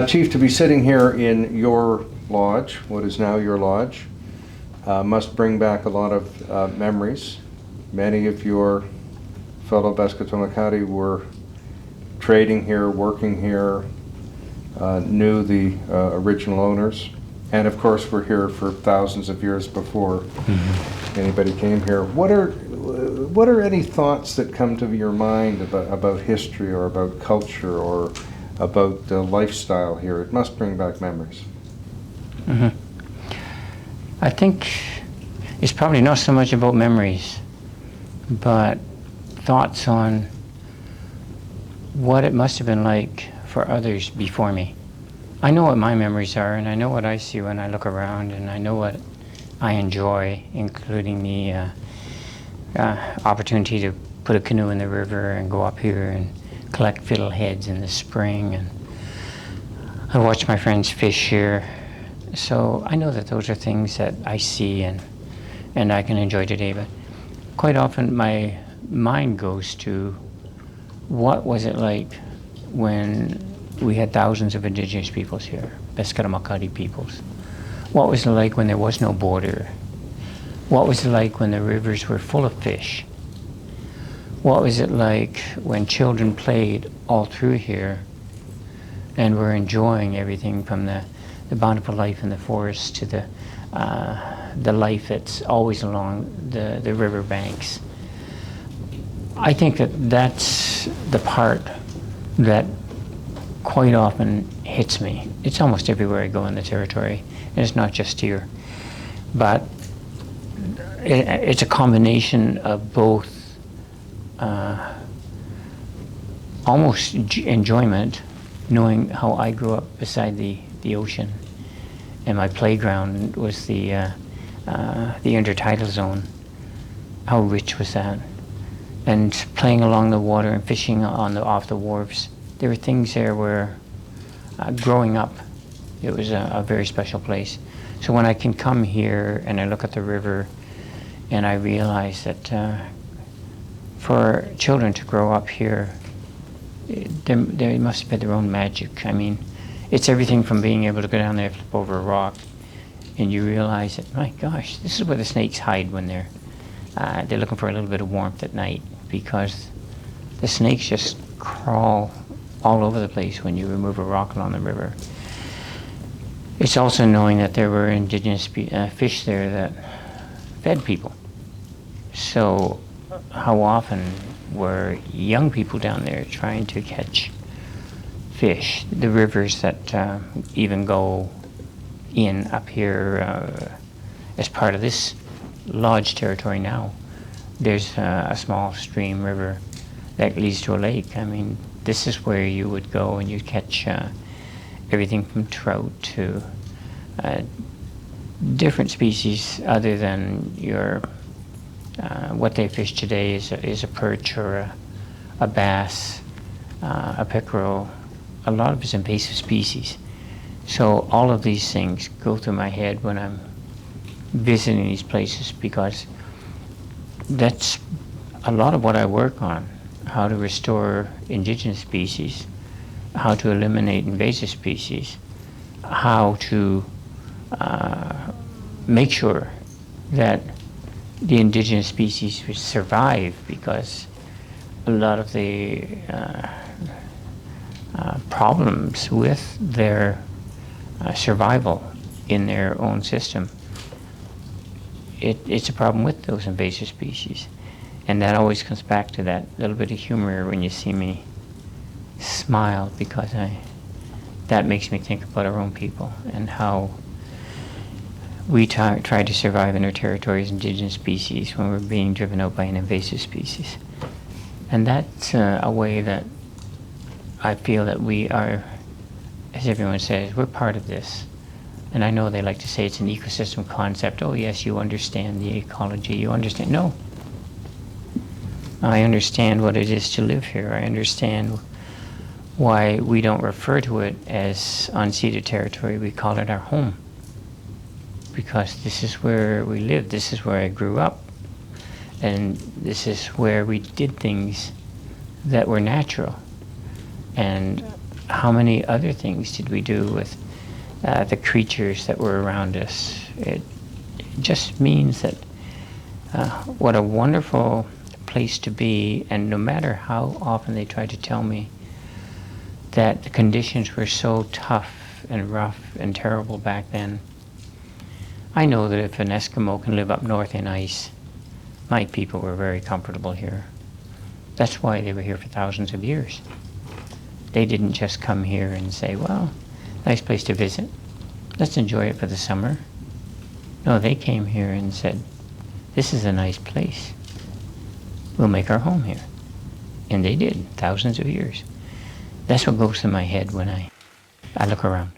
Chief, to be sitting here in your lodge, what is now your lodge, must bring back a lot of memories. Many of your fellow Beskotomakati were trading here, working here, knew the original owners, and of course were here for thousands of years before anybody came here. What are any thoughts that come to your mind about history or about culture or about the lifestyle here? It must bring back memories. I think it's probably not so much about memories, but thoughts on what it must have been like for others before me. I know what my memories are, and I know what I see when I look around, and I know what I enjoy, including the opportunity to put a canoe in the river and go up here and collect fiddleheads in the spring, and I watch my friends fish here. So I know that those are things that I see and I can enjoy today, but quite often my mind goes to what was it like when we had thousands of indigenous peoples here, Beskotomakati peoples. What was it like when there was no border? What was it like when the rivers were full of fish? What was it like when children played all through here and were enjoying everything from the bountiful life in the forest to the life that's always along the river banks? I think that's the part that quite often hits me. It's almost everywhere I go in the territory, and it's not just here. But it's a combination of both almost enjoyment, knowing how I grew up beside the ocean, and my playground was the intertidal zone. How rich was that? And playing along the water and fishing off the wharves. There were things there where, growing up, it was a very special place. So when I can come here and I look at the river and I realize that for children to grow up here, they must have had their own magic. I mean, it's everything from being able to go down there and flip over a rock and you realize that, my gosh, this is where the snakes hide when they're looking for a little bit of warmth at night, because the snakes just crawl all over the place when you remove a rock along the river. It's also knowing that there were indigenous fish there that fed people. So how often were young people down there trying to catch fish? The rivers that even go in up here as part of this lodge territory now, there's a small stream river that leads to a lake. I mean, this is where you would go and you'd catch everything from trout to different species other than your what they fish today is a perch or a bass, a pickerel. A lot of it's invasive species. So all of these things go through my head when I'm visiting these places, because that's a lot of what I work on: how to restore indigenous species, how to eliminate invasive species, how to make sure that the indigenous species will survive, because a lot of the problems with their survival in their own system, it's a problem with those invasive species. And that always comes back to that little bit of humor when you see me smile, because that makes me think about our own people and how we try to survive in our territory as indigenous species when we're being driven out by an invasive species. And that's a way that I feel that we are, as everyone says, we're part of this. And I know they like to say it's an ecosystem concept. Oh yes, you understand the ecology, you understand. No. I understand what it is to live here. I understand why we don't refer to it as unceded territory. We call it our home, because this is where we live. This is where I grew up, and this is where we did things that were natural. And how many other things did we do with the creatures that were around us? It just means that what a wonderful place to be, and no matter how often they try to tell me that the conditions were so tough and rough and terrible back then, I know that if an Eskimo can live up north in ice, my people were very comfortable here. That's why they were here for thousands of years. They didn't just come here and say, well, nice place to visit. Let's enjoy it for the summer. No, they came here and said, this is a nice place. We'll make our home here. And they did, thousands of years. That's what goes through my head when I look around.